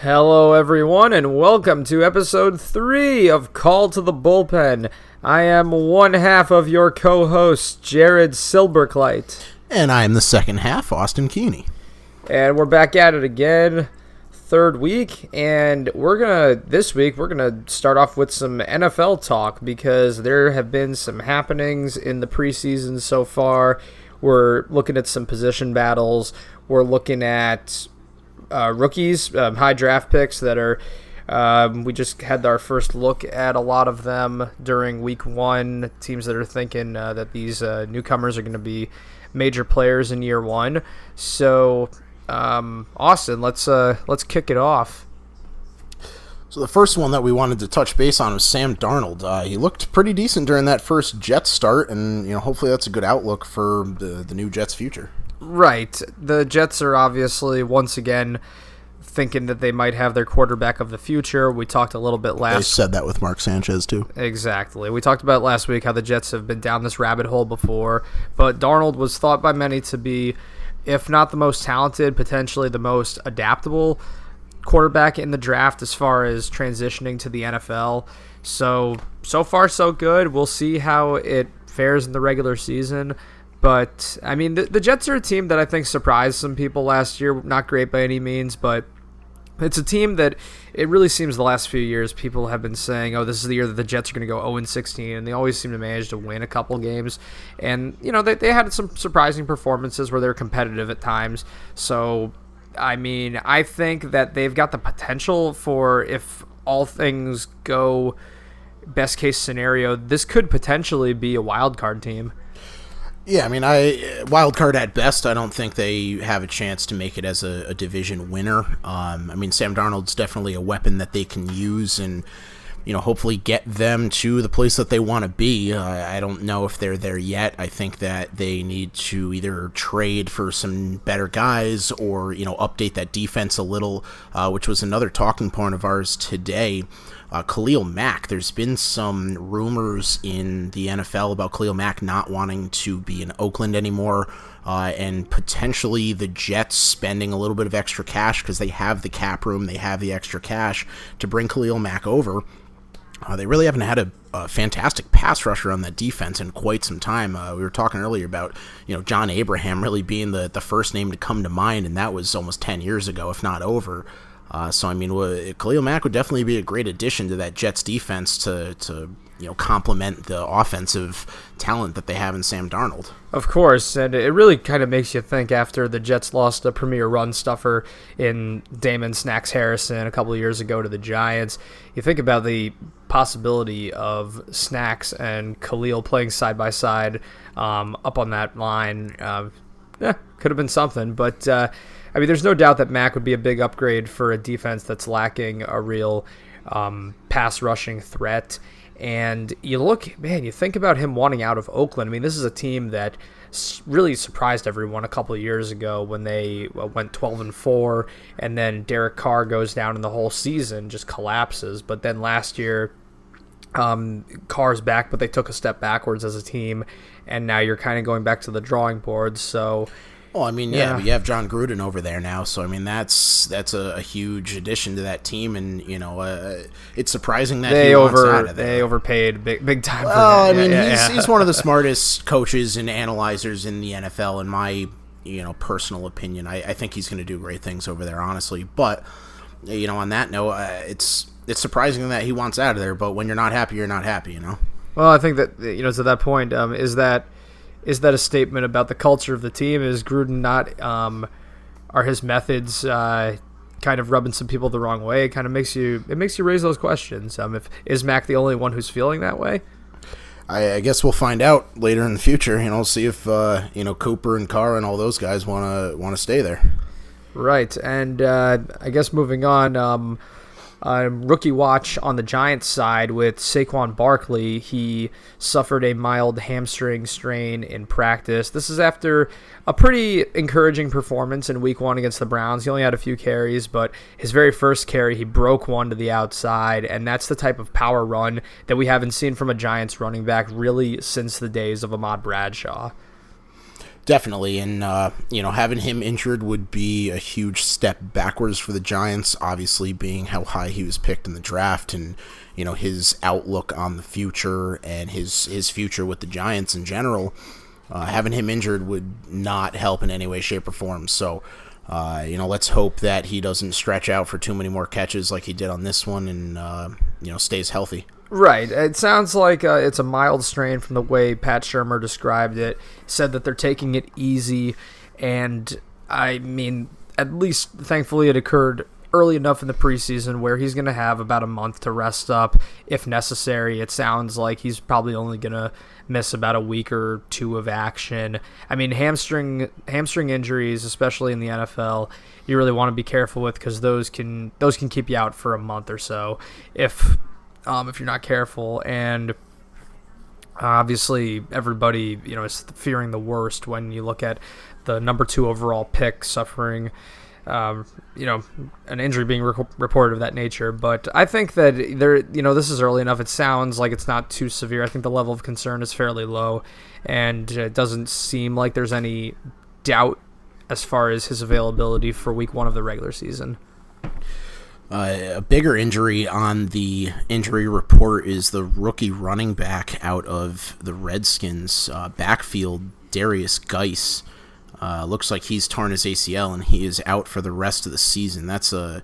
Hello, everyone, and welcome to episode 3 of Call to the Bullpen. I am one half of your co-host, Jared Silberkleit. And I'm the second half, Austin Keeney. And we're back at it again, third week, and this week we're gonna start off with some NFL talk because there have been some happenings in the preseason so far. We're looking at some position battles. We're looking at rookies, high draft picks that are, we just had our first look at a lot of them during week 1, teams that are thinking that these newcomers are going to be major players in year 1. So, Austin, let's kick it off. So the first one that we wanted to touch base on was Sam Darnold. He looked pretty decent during that first Jets start, and hopefully that's a good outlook for the new Jets' future. Right. The Jets are obviously, once again, thinking that they might have their quarterback of the future. We talked a little bit They said that with Mark Sanchez, too. Exactly. We talked about last week how the Jets have been down this rabbit hole before, but Darnold was thought by many to be, if not the most talented, potentially the most adaptable quarterback in the draft as far as transitioning to the NFL. So far, so good. We'll see how it fares in the regular season. But, I mean, the Jets are a team that I think surprised some people last year. Not great by any means, but it's a team that it really seems the last few years people have been saying, oh, this is the year that the Jets are going to go 0-16, and they always seem to manage to win a couple games. And, they had some surprising performances where they're competitive at times. So, I mean, I think that they've got the potential for, if all things go best case scenario, this could potentially be a wild card team. Yeah, I mean, wild card at best. I don't think they have a chance to make it as a division winner. I mean, Sam Darnold's definitely a weapon that they can use and, hopefully get them to the place that they want to be. I don't know if they're there yet. I think that they need to either trade for some better guys or, update that defense a little, which was another talking point of ours today. Khalil Mack, there's been some rumors in the NFL about Khalil Mack not wanting to be in Oakland anymore, and potentially the Jets spending a little bit of extra cash because they have the cap room, they have the extra cash to bring Khalil Mack over. They really haven't had a fantastic pass rusher on that defense in quite some time. We were talking earlier about, John Abraham really being the first name to come to mind, and that was almost 10 years ago, if not over. So, I mean, Khalil Mack would definitely be a great addition to that Jets defense to complement the offensive talent that they have in Sam Darnold. Of course, and it really kind of makes you think after the Jets lost a premier run stuffer in Damon Snacks Harrison a couple of years ago to the Giants. You think about the possibility of Snacks and Khalil playing side by side up on that line. Could have been something, but I mean, there's no doubt that Mack would be a big upgrade for a defense that's lacking a real pass rushing threat. And you think about him wanting out of Oakland. I mean, this is a team that really surprised everyone a couple of years ago when they went 12-4, and then Derek Carr goes down and the whole season just collapses. But then last year, Carr's back, but they took a step backwards as a team, and now you're kind of going back to the drawing board. So, well, I mean, yeah, you have John Gruden over there now, so I mean that's a huge addition to that team, and it's surprising that he wants out of there. They overpaid big time. Well, I mean, he's one of the smartest coaches and analyzers in the NFL, in my personal opinion. I think he's going to do great things over there, honestly. But on that note, it's surprising that he wants out of there. But when you're not happy, you're not happy. Well, I think that to that point, is that a statement about the culture of the team? Is Gruden not, are his methods kind of rubbing some people the wrong way? It kind of makes you raise those questions. Is Mac the only one who's feeling that way? I guess we'll find out later in the future. See if Cooper and Carr and all those guys want to stay there. Right, and I guess moving on. Rookie watch on the Giants side with Saquon Barkley. He suffered a mild hamstring strain in practice. This is after a pretty encouraging performance in Week 1 against the Browns. He only had a few carries, but his very first carry, he broke one to the outside, and that's the type of power run that we haven't seen from a Giants running back really since the days of Ahmad Bradshaw. Definitely, and having him injured would be a huge step backwards for the Giants, obviously being how high he was picked in the draft and, his outlook on the future and his future with the Giants in general. Having him injured would not help in any way, shape, or form. So, let's hope that he doesn't stretch out for too many more catches like he did on this one and, stays healthy. Right. It sounds like it's a mild strain from the way Pat Shurmur described it. Said that they're taking it easy, and I mean, at least thankfully it occurred early enough in the preseason where he's going to have about a month to rest up if necessary. It sounds like he's probably only going to miss about a week or two of action. I mean, hamstring injuries, especially in the NFL, you really want to be careful with because those can keep you out for a month or so if you're not careful. And obviously everybody is fearing the worst when you look at the number 2 overall pick suffering an injury being reported of that nature. But I think that this is early enough. It sounds like it's not too severe. I think the level of concern is fairly low, and it doesn't seem like there's any doubt as far as his availability for week 1 of the regular season. A bigger injury on the injury report is the rookie running back out of the Redskins backfield, Darius Geis. Looks like he's torn his ACL and he is out for the rest of the season. That's a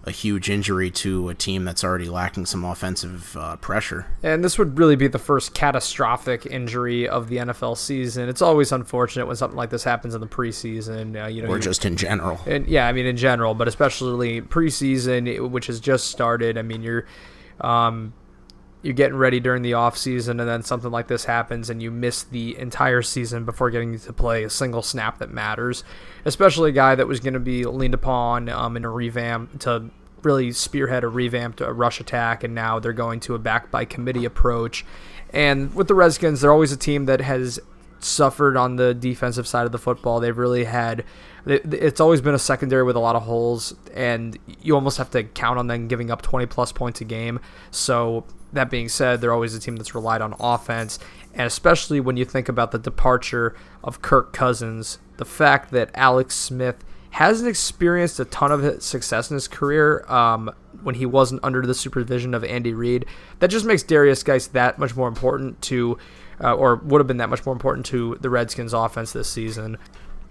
huge injury to a team that's already lacking some offensive pressure. And this would really be the first catastrophic injury of the NFL season. It's always unfortunate when something like this happens in the preseason. Or just in general. And, yeah, I mean in general, but especially preseason, which has just started. I mean, you're getting ready during the off season, and then something like this happens, and you miss the entire season before getting to play a single snap that matters. Especially a guy that was going to be leaned upon in a revamp to really spearhead a revamped rush attack, and now they're going to a back by committee approach. And with the Redskins, they're always a team that has suffered on the defensive side of the football. They've really had. It's always been a secondary with a lot of holes, and you almost have to count on them giving up 20-plus points a game. So that being said, they're always a team that's relied on offense, and especially when you think about the departure of Kirk Cousins, the fact that Alex Smith hasn't experienced a ton of success in his career when he wasn't under the supervision of Andy Reid, that just makes Darius Geis that much more important to, or would have been that much more important to the Redskins' offense this season.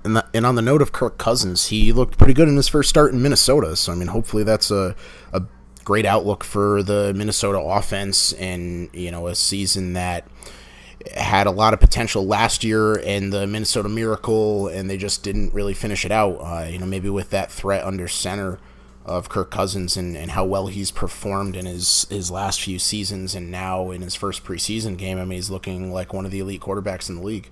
And on the note of Kirk Cousins, he looked pretty good in his first start in Minnesota. So, I mean, hopefully that's a great outlook for the Minnesota offense and, a season that had a lot of potential last year and the Minnesota Miracle, and they just didn't really finish it out. Maybe with that threat under center of Kirk Cousins and how well he's performed in his last few seasons and now in his first preseason game, I mean, he's looking like one of the elite quarterbacks in the league.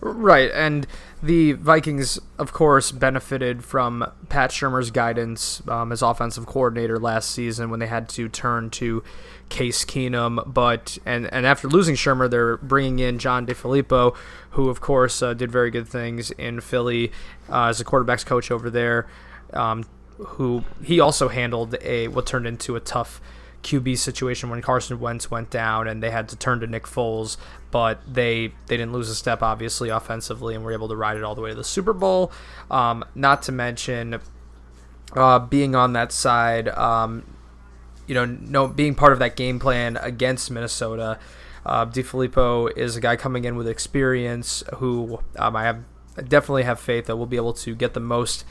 Right, and the Vikings, of course, benefited from Pat Shurmur's guidance as offensive coordinator last season when they had to turn to Case Keenum. But after losing Shurmur, they're bringing in John DeFilippo, who, of course, did very good things in Philly as a quarterback's coach over there, who he also handled what turned into a tough QB situation when Carson Wentz went down and they had to turn to Nick Foles, but they didn't lose a step, obviously, offensively, and were able to ride it all the way to the Super Bowl. Not to mention being on that side, being part of that game plan against Minnesota. DeFilippo is a guy coming in with experience who I definitely have faith that will be able to get the most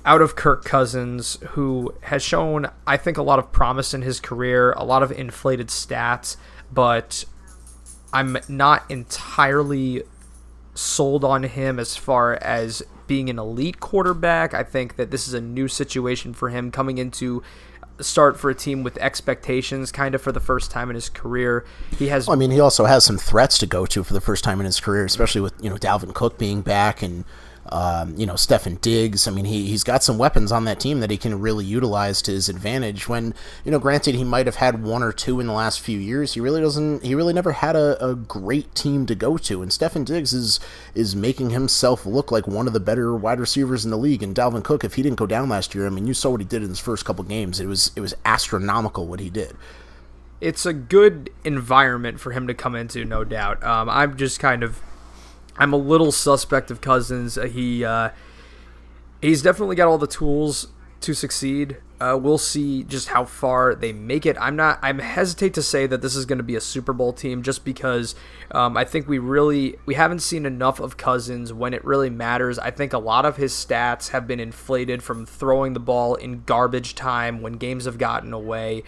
out of Kirk Cousins, who has shown, I think, a lot of promise in his career, a lot of inflated stats, but I'm not entirely sold on him as far as being an elite quarterback. I think that this is a new situation for him coming into start for a team with expectations kind of for the first time in his career. He also has some threats to go to for the first time in his career, especially with, Dalvin Cook being back and Stefan Diggs. I mean, he's got some weapons on that team that he can really utilize to his advantage when, granted he might have had one or two in the last few years. He really never had a great team to go to. And Stefan Diggs is making himself look like one of the better wide receivers in the league. And Dalvin Cook, if he didn't go down last year, I mean, you saw what he did in his first couple games. It was astronomical what he did. It's a good environment for him to come into, no doubt. I'm just kind of I'm a little suspect of Cousins. He's definitely got all the tools to succeed. We'll see just how far they make it. I'm hesitate to say that this is going to be a Super Bowl team just because I think we haven't seen enough of Cousins when it really matters. I think a lot of his stats have been inflated from throwing the ball in garbage time when games have gotten away.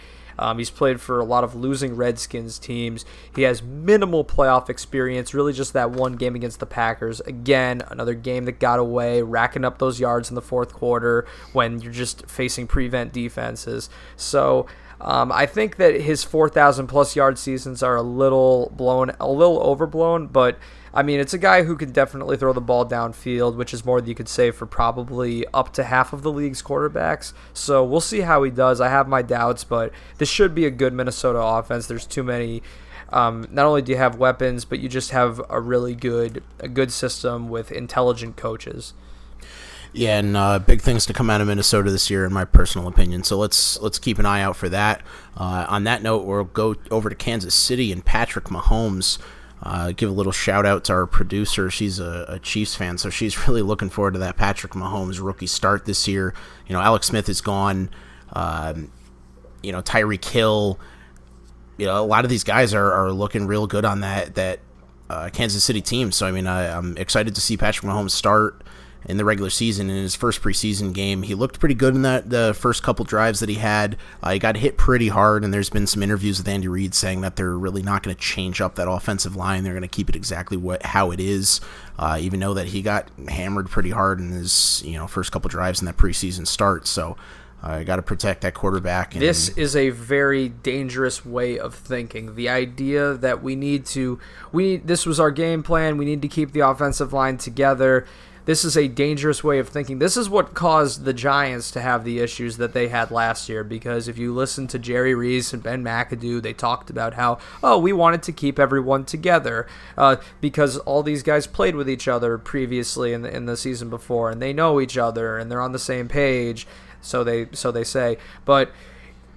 He's played for a lot of losing Redskins teams. He has minimal playoff experience, really just that one game against the Packers. Again, another game that got away, racking up those yards in the fourth quarter when you're just facing prevent defenses. So I think that his 4,000-plus yard seasons are a little overblown, but I mean, it's a guy who can definitely throw the ball downfield, which is more than you could say for probably up to half of the league's quarterbacks. So we'll see how he does. I have my doubts, but this should be a good Minnesota offense. There's too many. Not only do you have weapons, but you just have a good system with intelligent coaches. Yeah, and big things to come out of Minnesota this year, in my personal opinion. So let's keep an eye out for that. On that note, we'll go over to Kansas City and Patrick Mahomes. Give a little shout out to our producer. She's a Chiefs fan, so she's really looking forward to that Patrick Mahomes rookie start this year. Alex Smith is gone. Tyreek Hill. A lot of these guys are looking real good on that Kansas City team. So I'm excited to see Patrick Mahomes start in the regular season. In his first preseason game, he looked pretty good in the first couple drives that he had. He got hit pretty hard, and there's been some interviews with Andy Reid saying that they're really not going to change up that offensive line. They're going to keep it exactly how it is, even though that he got hammered pretty hard in his first couple drives in that preseason start. So I got to protect that quarterback. This is a very dangerous way of thinking. The idea that this was our game plan. We need to keep the offensive line together. This is a dangerous way of thinking. This is what caused the Giants to have the issues that they had last year, because if you listen to Jerry Reese and Ben McAdoo, they talked about how, we wanted to keep everyone together because all these guys played with each other previously in the season before, and they know each other, and they're on the same page, so they say. But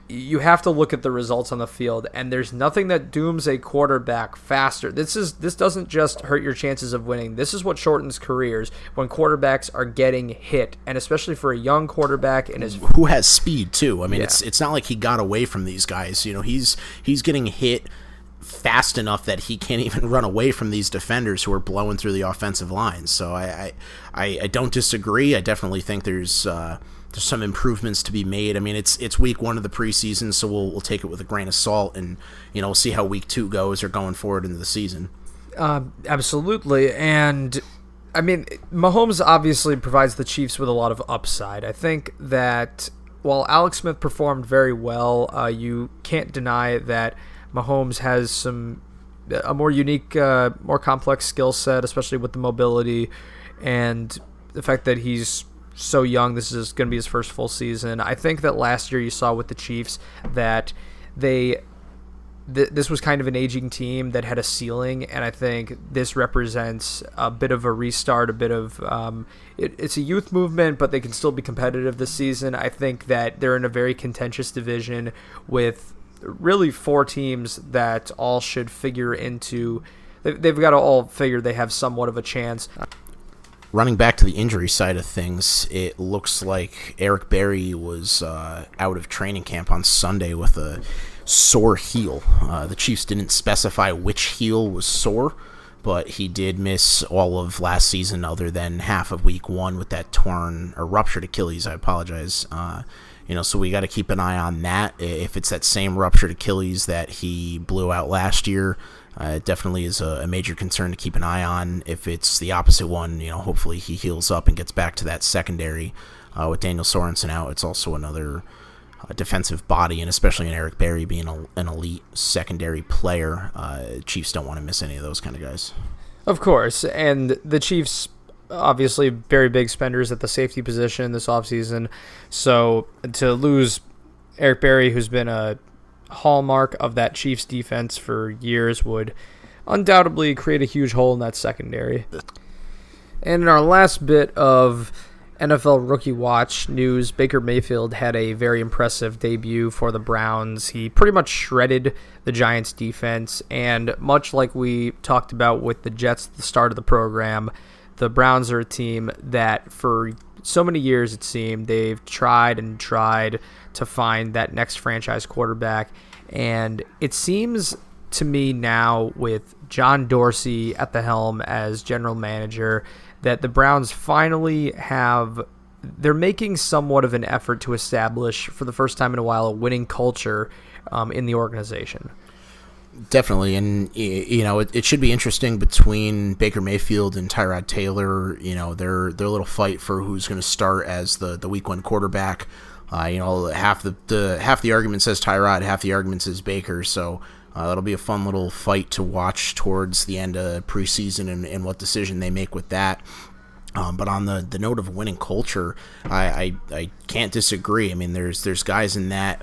you have to look at the results on the field, and there's nothing that dooms a quarterback faster. This doesn't just hurt your chances of winning. This is what shortens careers when quarterbacks are getting hit, and especially for a young quarterback who has speed too. It's not like he got away from these guys. He's getting hit fast enough that he can't even run away from these defenders who are blowing through the offensive line. So I don't disagree. I definitely think there's some improvements to be made. It's week 1 of the preseason, so we'll take it with a grain of salt, and we'll see how week 2 goes or going forward into the season. Absolutely, and Mahomes obviously provides the Chiefs with a lot of upside. I think that while Alex Smith performed very well, you can't deny that Mahomes has a more unique, more complex skill set, especially with the mobility and the fact that he's so young. This is going to be his first full season. I think that last year you saw with the Chiefs that this was kind of an aging team that had a ceiling, and I think this represents a bit of a restart, a bit of it's a youth movement, but they can still be competitive this season. I think that they're in a very contentious division with really 4 teams that all should figure into. They've got to all figure they have somewhat of a chance. Running back to the injury side of things, it looks like Eric Berry was out of training camp on Sunday with a sore heel. The Chiefs didn't specify which heel was sore, but he did miss all of last season other than half of week 1 with that torn or ruptured Achilles. I apologize. So we got to keep an eye on that. If it's that same ruptured Achilles that he blew out last year, it definitely is a major concern to keep an eye on. If it's the opposite one, hopefully he heals up and gets back to that secondary. With Daniel Sorensen out, it's also another defensive body, and especially in Eric Berry being an elite secondary player, Chiefs don't want to miss any of those kind of guys. Of course, and the Chiefs obviously very big spenders at the safety position this offseason, so to lose Eric Berry, who's been a hallmark of that Chiefs defense for years, would undoubtedly create a huge hole in that secondary. And in our last bit of NFL Rookie Watch news, Baker Mayfield had a very impressive debut for the Browns. He pretty much shredded the Giants' defense, and much like we talked about with the Jets at the start of the program, the Browns are a team that for so many years, it seemed, they've tried and tried to find that next franchise quarterback, and it seems to me now with John Dorsey at the helm as general manager that the Browns finally they're making somewhat of an effort to establish, for the first time in a while, a winning culture in the organization. Definitely, and it should be interesting between Baker Mayfield and Tyrod Taylor. Their little fight for who's going to start as the week one quarterback. Half the argument says Tyrod, half the argument says Baker. So that'll be a fun little fight to watch towards the end of preseason and what decision they make with that. But on the note of winning culture, I can't disagree. I mean, there's guys in that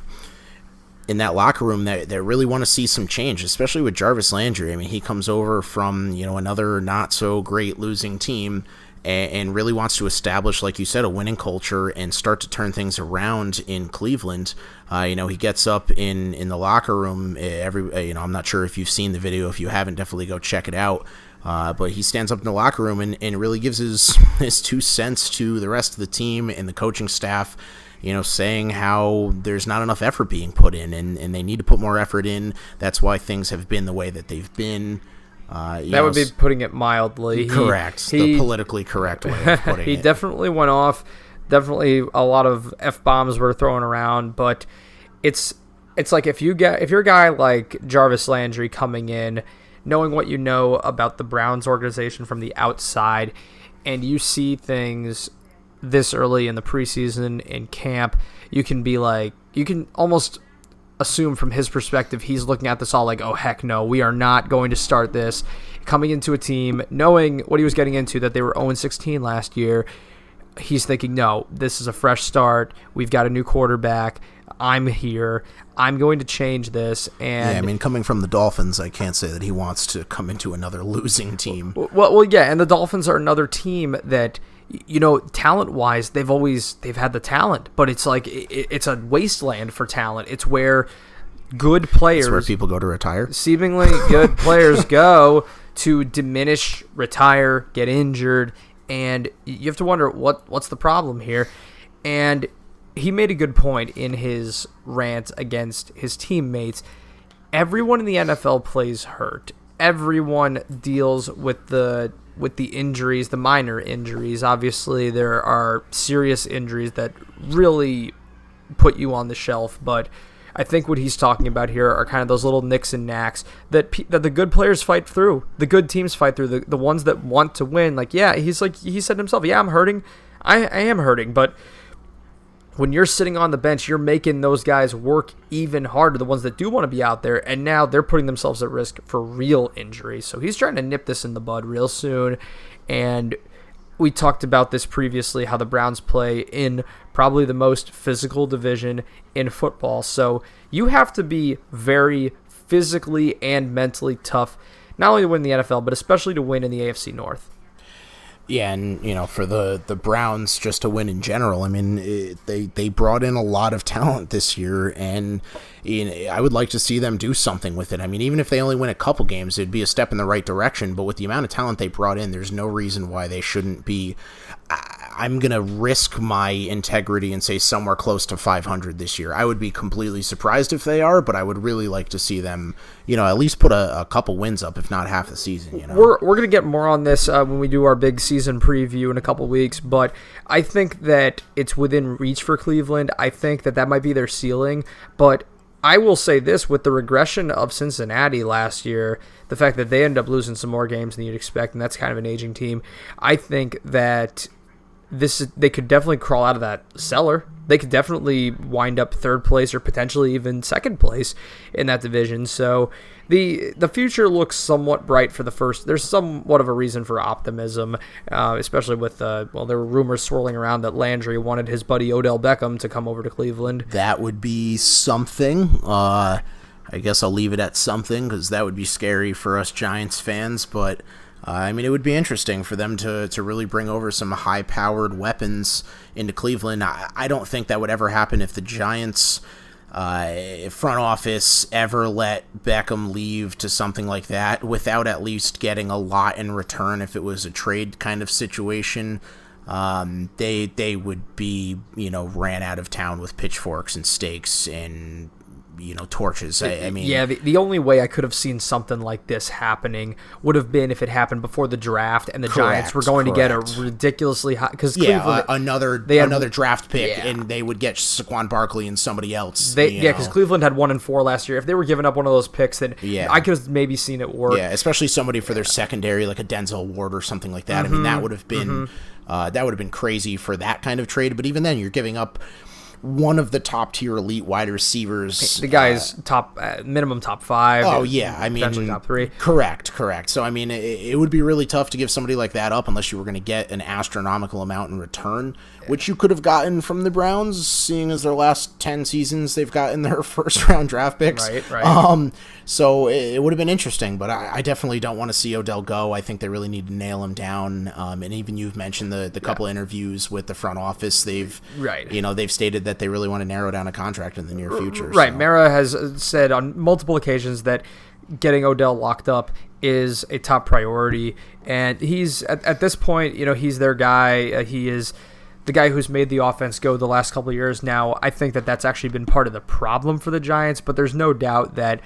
locker room that really want to see some change, especially with Jarvis Landry. I mean, he comes over from another not so great losing team and really wants to establish, like you said, a winning culture and start to turn things around in Cleveland. He gets up in the locker room I'm not sure if you've seen the video. If you haven't, definitely go check it out. But he stands up in the locker room and really gives his 2 cents to the rest of the team and the coaching staff, saying how there's not enough effort being put in and they need to put more effort in. That's why things have been the way that they've been. That would be putting it mildly. Correct. The politically correct way of putting it. He definitely went off. Definitely a lot of F-bombs were thrown around, but it's like if you're a guy like Jarvis Landry coming in, knowing what you know about the Browns organization from the outside, and you see things this early in the preseason in camp, you can almost assume from his perspective he's looking at this all like, oh heck no, we are not going to start this. Coming into a team, knowing what he was getting into, that they were 0-16 last year, he's thinking, no, this is a fresh start. We've got a new quarterback. I'm here. I'm going to change this. And yeah, I mean, coming from the Dolphins, I can't say that he wants to come into another losing team. Well, yeah, and the Dolphins are another team that, talent-wise, they've had the talent, but it's like it's a wasteland for talent. It's where good players, it's where people go to retire. Seemingly good players go to diminish, retire, get injured, and you have to wonder what's the problem here. And he made a good point in his rant against his teammates. Everyone in the NFL plays hurt. Everyone deals with the injuries, the minor injuries. Obviously, there are serious injuries that really put you on the shelf, but I think what he's talking about here are kind of those little nicks and knacks that the good players fight through, the good teams fight through, the ones that want to win. Like, yeah, he said himself, yeah, I'm hurting. I am hurting, but when you're sitting on the bench, you're making those guys work even harder, the ones that do want to be out there, and now they're putting themselves at risk for real injury. So he's trying to nip this in the bud real soon, and we talked about this previously, how the Browns play in probably the most physical division in football. So you have to be very physically and mentally tough, not only to win the NFL, but especially to win in the AFC North. Yeah, and for the Browns just to win in general, I mean, they brought in a lot of talent this year, and I would like to see them do something with it. I mean, even if they only win a couple games, it'd be a step in the right direction. But with the amount of talent they brought in, there's no reason why they shouldn't be. I'm going to risk my integrity and say somewhere close to 500 this year. I would be completely surprised if they are, but I would really like to see them, at least put a couple wins up, if not half the season. We're going to get more on this when we do our big season preview in a couple weeks, but I think that it's within reach for Cleveland. I think that might be their ceiling, but I will say this, with the regression of Cincinnati last year, the fact that they ended up losing some more games than you'd expect, and that's kind of an aging team, I think that they could definitely crawl out of that cellar. They could definitely wind up third place or potentially even second place in that division. So the future looks somewhat bright for the first. There's somewhat of a reason for optimism, especially with there were rumors swirling around that Landry wanted his buddy Odell Beckham to come over to Cleveland. That would be something. I guess I'll leave it at something because that would be scary for us Giants fans, but I mean, it would be interesting for them to really bring over some high-powered weapons into Cleveland. I don't think that would ever happen if the Giants front office ever let Beckham leave to something like that without at least getting a lot in return. If it was a trade kind of situation, they would be, ran out of town with pitchforks and stakes and torches. I mean, yeah, the only way I could have seen something like this happening would have been if it happened before the draft and the Giants were going to get a ridiculously high, because Cleveland, another draft pick, and they would get Saquon Barkley and somebody else. Because Cleveland had 1-4 last year. If they were giving up one of those picks, then I could have maybe seen it work. Yeah, especially somebody for their secondary, like a Denzel Ward or something like that. I mean, that would have been crazy for that kind of trade. But even then, you're giving up one of the top tier elite wide receivers. The guy's minimum top 5. Oh yeah, I mean potentially top 3. Correct. So I mean, it would be really tough to give somebody like that up unless you were going to get an astronomical amount in return, which you could have gotten from the Browns, seeing as their last 10 seasons they've gotten their first round draft picks. Right. So it would have been interesting, but I definitely don't want to see Odell go. I think they really need to nail him down. And even you've mentioned the couple interviews with the front office. They've stated that they really want to narrow down a contract in the near future. Right. So. Mara has said on multiple occasions that getting Odell locked up is a top priority, and he's at this point, he's their guy. He is the guy who's made the offense go the last couple of years. Now, I think that that's actually been part of the problem for the Giants, but there's no doubt that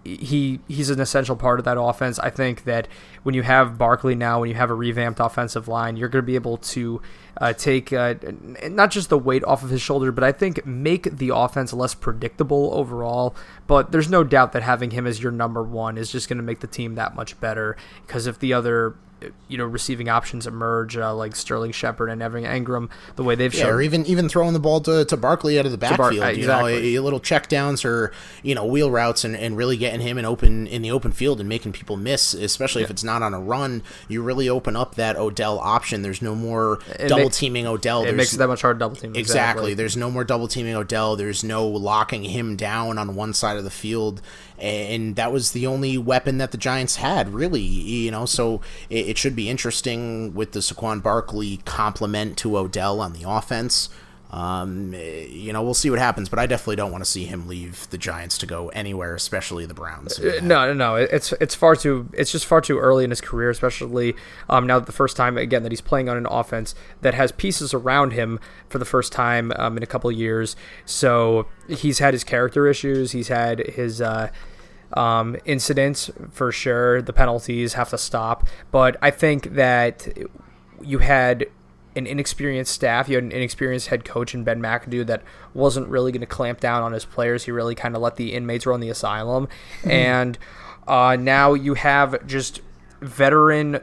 he's an essential part of that offense. I think that when you have Barkley now, when you have a revamped offensive line, you're going to be able to take not just the weight off of his shoulder, but I think make the offense less predictable overall. But there's no doubt that having him as your number one is just going to make the team that much better, because if the other receiving options emerge, like Sterling Shepard and Evan Engram, the way they've shown. Or even throwing the ball to Barkley out of the backfield. Exactly. Little check downs or, wheel routes and really getting him in the open field and making people miss, especially if it's not on a run. You really open up that Odell option. There's no more double-teaming Odell. It makes it that much harder to double-team. Exactly. There's no more double-teaming Odell. There's no locking him down on one side of the field. And that was the only weapon that the Giants had, really, so it should be interesting with the Saquon Barkley complement to Odell on the offense. We'll see what happens, but I definitely don't want to see him leave the Giants to go anywhere, especially the Browns. No. It's just far too early in his career, especially now that the first time again that he's playing on an offense that has pieces around him for the first time in a couple of years. So he's had his character issues. He's had his incidents for sure. The penalties have to stop, but I think that you had an inexperienced staff. You had an inexperienced head coach in Ben McAdoo that wasn't really going to clamp down on his players. He really kind of let the inmates run the asylum. And now you have just veteran,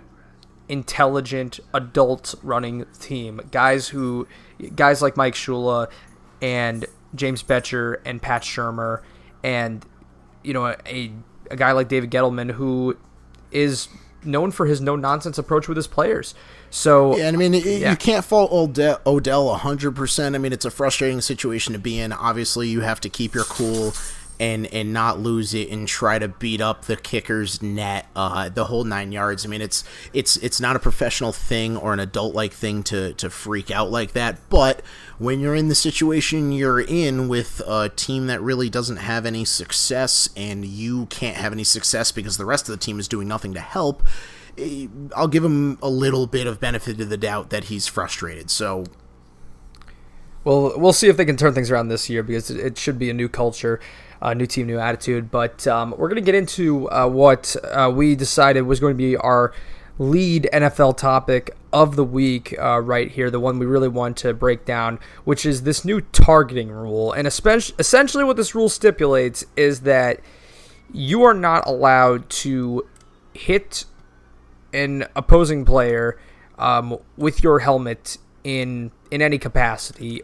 intelligent adults running the team. Guys like Mike Shula and James Betcher and Pat Shurmur and a guy like David Gettleman, who is known for his no-nonsense approach with his players. So yeah, and I mean, you can't fault Odell 100%. I mean, it's a frustrating situation to be in. Obviously, you have to keep your cool and not lose it and try to beat up the kicker's net, the whole 9 yards. I mean, it's not a professional thing or an adult-like thing to freak out like that. But when you're in the situation you're in with a team that really doesn't have any success and you can't have any success because the rest of the team is doing nothing to help, I'll give him a little bit of benefit of the doubt that he's frustrated. So, well, we'll see if they can turn things around this year, because it should be a new culture, new team, new attitude. But we're going to get into what we decided was going to be our lead NFL topic of the week right here, the one we really want to break down, which is this new targeting rule. And essentially what this rule stipulates is that you are not allowed to hit an opposing player with your helmet in any capacity,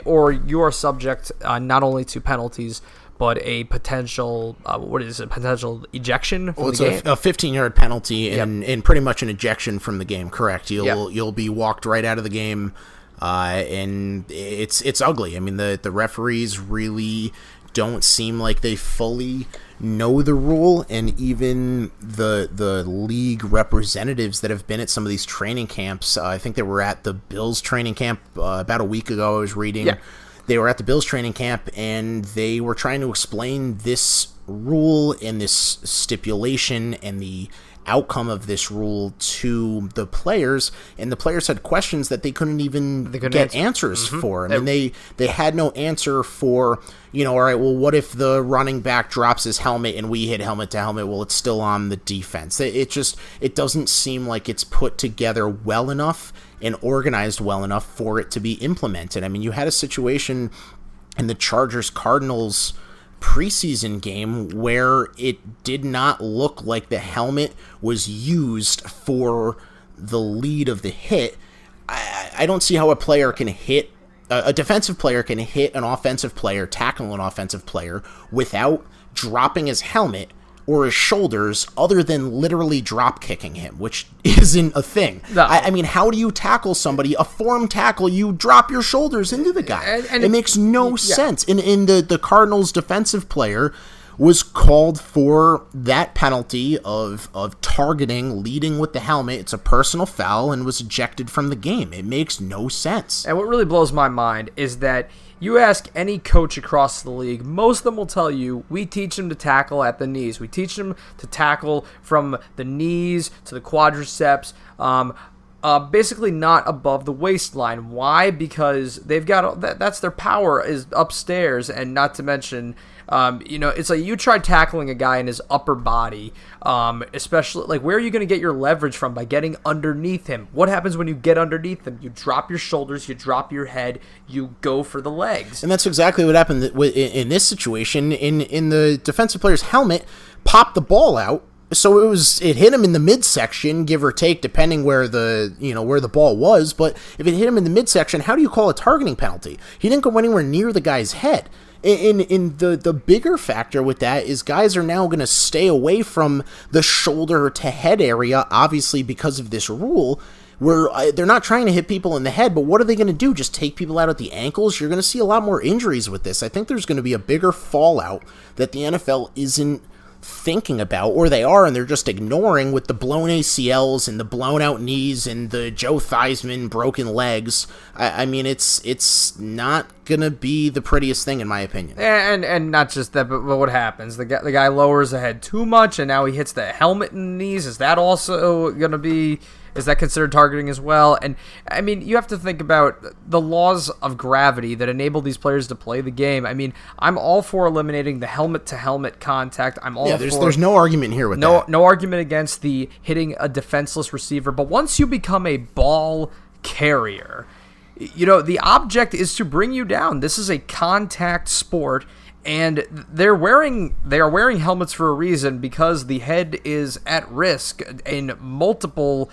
or you are subject not only to penalties but a potential potential ejection from the game. A 15-yard penalty and pretty much an ejection from the game. Correct. You'll be walked right out of the game, and it's ugly. I mean, the referees really don't seem like they fully know the rule, and even the league representatives that have been at some of these training camps, I think they were at the Bills training camp about a week ago. I was reading. Yeah. They were at the Bills training camp, and they were trying to explain this rule and this stipulation and the outcome of this rule to the players, and the players had questions that they couldn't even get answers for. I mean, they had no answer for, all right, well, what if the running back drops his helmet and we hit helmet to helmet? Well, it's still on the defense. It doesn't seem like it's put together well enough and organized well enough for it to be implemented. I mean, you had a situation in the Chargers-Cardinals preseason game where it did not look like the helmet was used for the lead of the hit. I don't see how a player can hit, a defensive player can hit an offensive player, tackle an offensive player without dropping his helmet or his shoulders, other than literally drop kicking him, which isn't a thing. No. I mean, how do you tackle somebody? A form tackle, you drop your shoulders into the guy. And it makes no sense. In the Cardinals defensive player was called for that penalty of targeting, leading with the helmet. It's a personal foul, and was ejected from the game. It makes no sense. And what really blows my mind is that you ask any coach across the league, most of them will tell you, we teach them to tackle at the knees. We teach them to tackle from the knees to the quadriceps, basically not above the waistline. Why? Because they've got, that's their power is upstairs, and not to mention, it's like you try tackling a guy in his upper body, especially, like, where are you going to get your leverage from? By getting underneath him. What happens when you get underneath him? You drop your shoulders, you drop your head, you go for the legs. And that's exactly what happened in this situation. In the defensive player's helmet, popped the ball out. So it hit him in the midsection, give or take, depending where the ball was. But if it hit him in the midsection, how do you call a targeting penalty? He didn't go anywhere near the guy's head. In the bigger factor with that is guys are now going to stay away from the shoulder to head area, obviously because of this rule, where they're not trying to hit people in the head, but what are they going to do? Just take people out at the ankles? You're going to see a lot more injuries with this. I think there's going to be a bigger fallout that the NFL isn't thinking about, or they are, and they're just ignoring, with the blown ACLs and the blown out knees and the Joe Theismann broken legs. I mean, it's not gonna be the prettiest thing, in my opinion. And not just that, but what happens? The guy lowers the head too much, and now he hits the helmet in the knees. Is that also gonna be? Is that considered targeting as well? And, I mean, you have to think about the laws of gravity that enable these players to play the game. I mean, I'm all for eliminating the helmet-to-helmet contact. I'm all there's no argument here with that. No argument against the hitting a defenseless receiver. But once you become a ball carrier, the object is to bring you down. This is a contact sport. And they are wearing helmets for a reason, because the head is at risk in multiple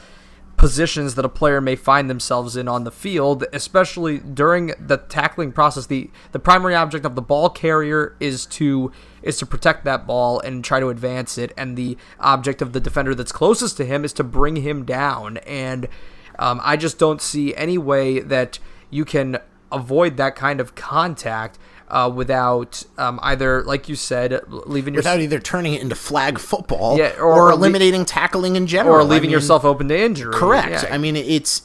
positions that a player may find themselves in on the field, especially during the tackling process. The primary object of the ball carrier is to protect that ball and try to advance it, and the object of the defender that's closest to him is to bring him down. And I just don't see any way that you can avoid that kind of contact without either, like you said, without either turning it into flag football, or eliminating tackling in general, or leaving yourself open to injury. Correct. Yeah. I mean, it's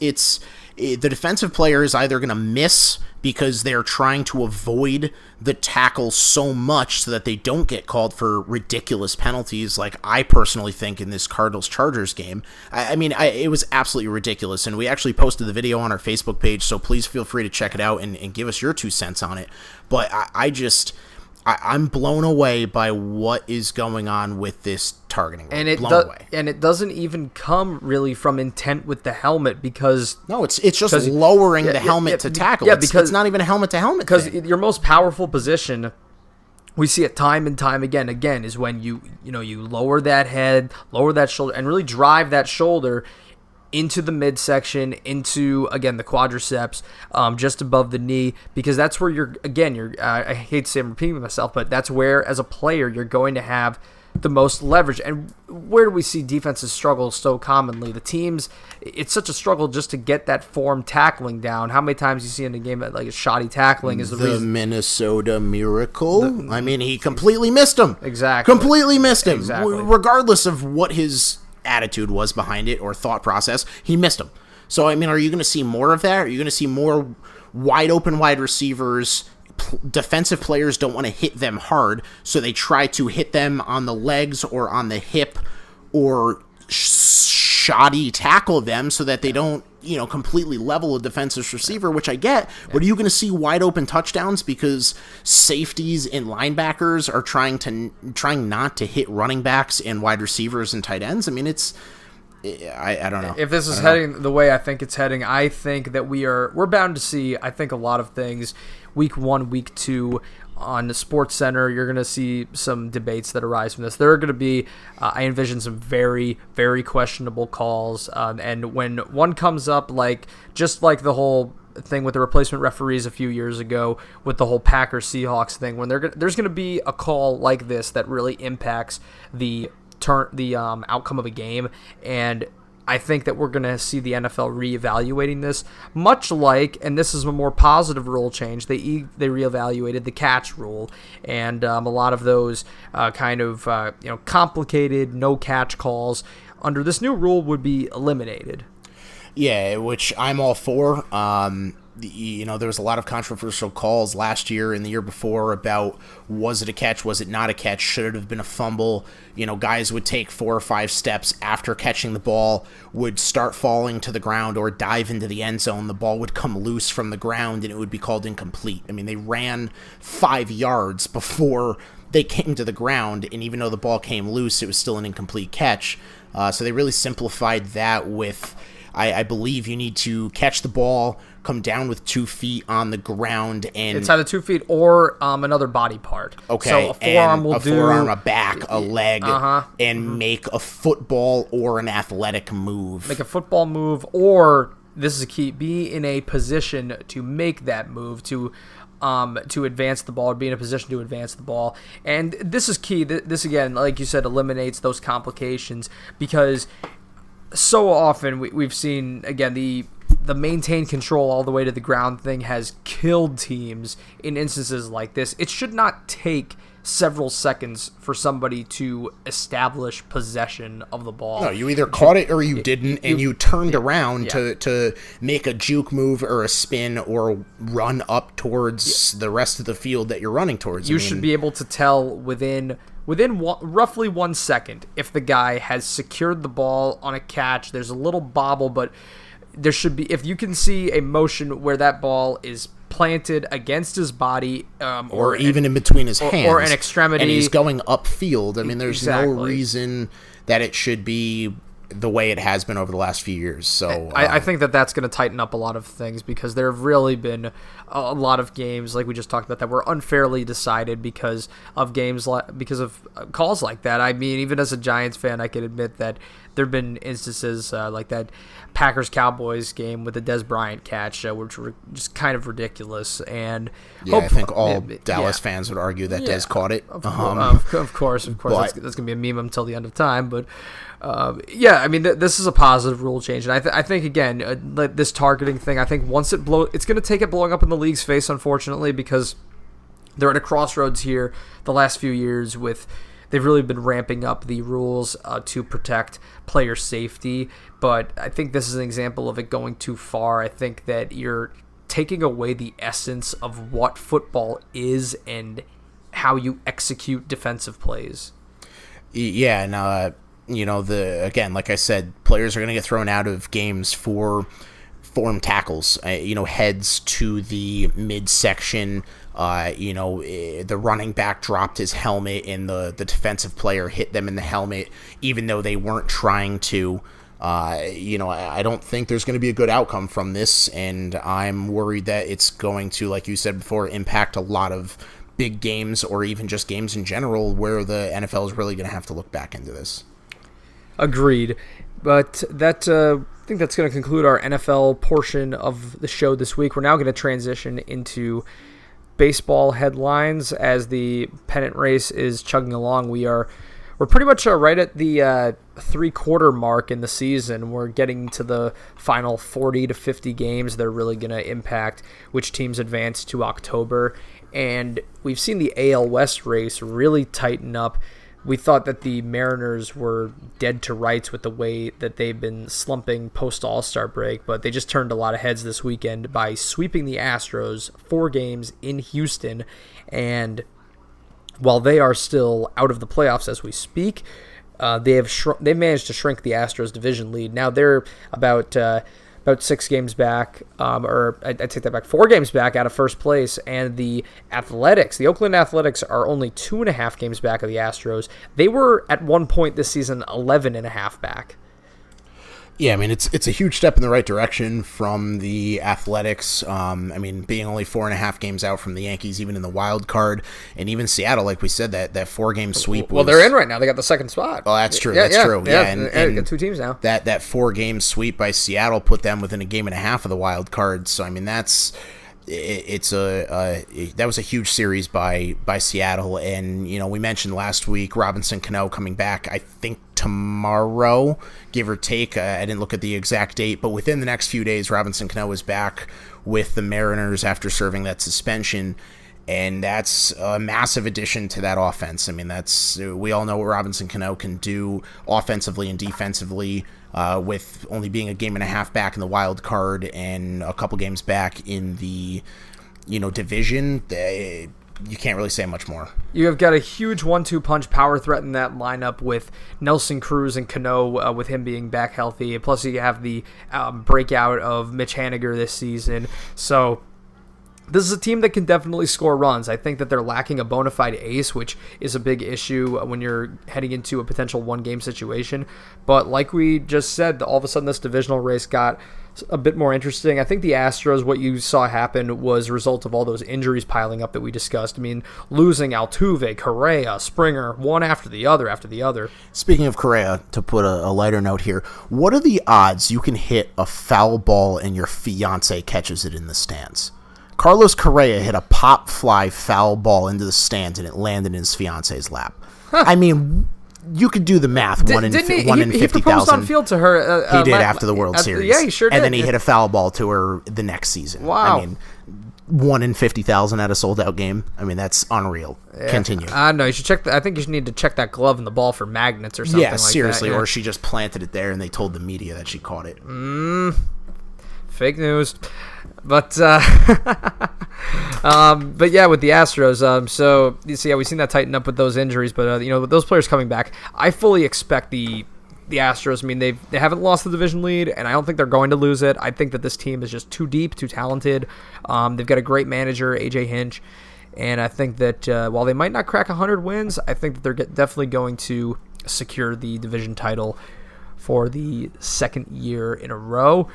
the defensive player is either going to miss because they're trying to avoid the tackle so much so that they don't get called for ridiculous penalties, like I personally think in this Cardinals-Chargers game. I mean, it was absolutely ridiculous, and we actually posted the video on our Facebook page, so please feel free to check it out and give us your 2 cents on it. But I'm blown away by what is going on with this targeting. And it doesn't even come really from intent with the helmet, because no, it's just lowering the helmet to tackle. Yeah, because it's not even a helmet to helmet. Because your most powerful position, we see it time and time again, is when you lower that head, lower that shoulder, and really drive that shoulder into the midsection, into, again, the quadriceps, just above the knee, because that's where I hate to say I'm repeating myself, but that's where, as a player, you're going to have the most leverage. And where do we see defenses struggle so commonly? The teams, it's such a struggle just to get that form tackling down. How many times you see in a game that like a shoddy tackling is the reason? Minnesota Miracle. I mean, he completely missed him. Exactly. Completely missed him. Exactly. Regardless of what his attitude was behind it or thought process, he missed him. So, I mean, are you going to see more of that? Are you going to see more wide open wide receivers? Defensive players don't want to hit them hard, so they try to hit them on the legs or on the hip or shoddy tackle them so that they don't, completely level a defensive receiver, which I get. But are you going to see wide open touchdowns because safeties and linebackers are trying not to hit running backs and wide receivers and tight ends? I mean, I don't know. If this is heading the way I think it's heading, I think that we're bound to see, I think, a lot of things. Week 1, Week 2 on the Sports Center, you're going to see some debates that arise from this. There are going to be, I envision some very, very questionable calls. And when one comes up, just like the whole thing with the replacement referees a few years ago with the whole Packers-Seahawks thing, when there's going to be a call like this that really impacts the outcome of a game, and I think that we're going to see the NFL reevaluating this, much like, and this is a more positive rule change, they reevaluated the catch rule, and a lot of those complicated no catch calls under this new rule would be eliminated. Yeah, which I'm all for. There was a lot of controversial calls last year and the year before about was it a catch, was it not a catch, should it have been a fumble? Guys would take 4 or 5 steps after catching the ball, would start falling to the ground or dive into the end zone. The ball would come loose from the ground and it would be called incomplete. I mean, they ran 5 yards before they came to the ground, and even though the ball came loose, it was still an incomplete catch. So they really simplified that with, I believe you need to catch the ball, come down with 2 feet on the ground, and it's either 2 feet or another body part. Okay, so a forearm will do forearm, a back, a leg, and make a football or an athletic move. Make a football move, or this is a key: be in a position to make that move to advance the ball, or be in a position to advance the ball. And this is key. This again, like you said, eliminates those complications because so often we've seen, again, the maintain control all the way to the ground thing has killed teams in instances like this. It should not take several seconds for somebody to establish possession of the ball. No, you either caught it or you didn't, and you turned around to make a juke move or a spin or run up towards the rest of the field that you're running towards. You should be able to tell within roughly 1 second if the guy has secured the ball on a catch. There's a little bobble, but there should be, if you can see a motion where that ball is planted against his body, or even in between his hands, or an extremity, and he's going upfield. I mean, there's no Exactly. reason that it should be the way it has been over the last few years. So I think that's going to tighten up a lot of things, because there have really been a lot of games, like we just talked about, that were unfairly decided because of calls like that. I mean, even as a Giants fan, I can admit that there have been instances like that Packers-Cowboys game with the Des Bryant catch, which were just kind of ridiculous. And I think all Dallas fans would argue that Des caught it. Of course. That's going to be a meme until the end of time. But I mean, this is a positive rule change, and I think again, this targeting thing, I think once it's going to take it blowing up in the league's face, unfortunately, because they're at a crossroads here the last few years with. They've really been ramping up the rules to protect player safety, but I think this is an example of it going too far. I think that you're taking away the essence of what football is and how you execute defensive plays. Yeah, and again, like I said, players are going to get thrown out of games for form tackles, heads to the midsection. The running back dropped his helmet and the defensive player hit them in the helmet, even though they weren't trying to. I don't think there's going to be a good outcome from this, and I'm worried that it's going to, like you said before, impact a lot of big games or even just games in general where the NFL is really going to have to look back into this. Agreed. But I think that's going to conclude our NFL portion of the show this week. We're now going to transition into baseball headlines as the pennant race is chugging along. We're we're pretty much right at the 3/4 mark in the season. We're getting to the final 40 to 50 games that are really going to impact which teams advance to October. And we've seen the AL West race really tighten up. We thought that the Mariners were dead to rights with the way that they've been slumping post-All-Star break, but they just turned a lot of heads this weekend by sweeping the Astros 4 games in Houston. And while they are still out of the playoffs as we speak, they managed to shrink the Astros division lead. Now they're about 6 games back, or I take that back, 4 games back out of first place, and the Oakland Athletics are only 2.5 games back of the Astros. They were at one point this season 11.5 back. Yeah, I mean, it's a huge step in the right direction from the Athletics. Being only 4.5 games out from the Yankees, even in the wild card, and even Seattle, like we said, that 4-game sweep. Well, they're in right now. They got the second spot. Oh, that's true. That's true. Yeah, and got 2 teams now. That 4-game sweep by Seattle put them within a game and a half of the wild card. So I mean, that was a huge series by Seattle. And we mentioned last week Robinson Cano coming back, I think tomorrow, give or take. I didn't look at the exact date, but within the next few days, Robinson Cano is back with the Mariners after serving that suspension. And that's a massive addition to that offense. I mean, we all know what Robinson Cano can do offensively and defensively, with only being a game and a half back in the wild card and a couple games back in the division. You can't really say much more. You have got a huge 1-2 punch power threat in that lineup with Nelson Cruz and Cano, with him being back healthy. Plus, you have the breakout of Mitch Haniger this season. So this is a team that can definitely score runs. I think that they're lacking a bona fide ace, which is a big issue when you're heading into a potential 1-game situation. But like we just said, all of a sudden this divisional race got a bit more interesting. I think the Astros, what you saw happen was a result of all those injuries piling up that we discussed. I mean, losing Altuve, Correa, Springer, one after the other. Speaking of Correa, to put a lighter note here, what are the odds you can hit a foul ball and your fiance catches it in the stands? Carlos Correa hit a pop fly foul ball into the stands and it landed in his fiance's lap. Huh. I mean, you could do the math. One in 50,000. He proposed on field to her. He did after the World Series. Yeah, he sure did. And then he hit a foul ball to her the next season. Wow. I mean, 1 in 50,000 at a sold out game. I mean, that's unreal. Yeah. Continue. No, you should check. I think you should need to check that glove and the ball for magnets or something. Yeah, seriously. Like that. Or she just planted it there and they told the media that she caught it. Fake news. But but yeah, with the Astros, so you see, we've seen that tighten up with those injuries. But with those players coming back, I fully expect the Astros. I mean, they haven't lost the division lead, and I don't think they're going to lose it. I think that this team is just too deep, too talented. They've got a great manager, AJ Hinch, and I think that while they might not crack 100 wins, I think that they're definitely going to secure the division title for the second year in a row.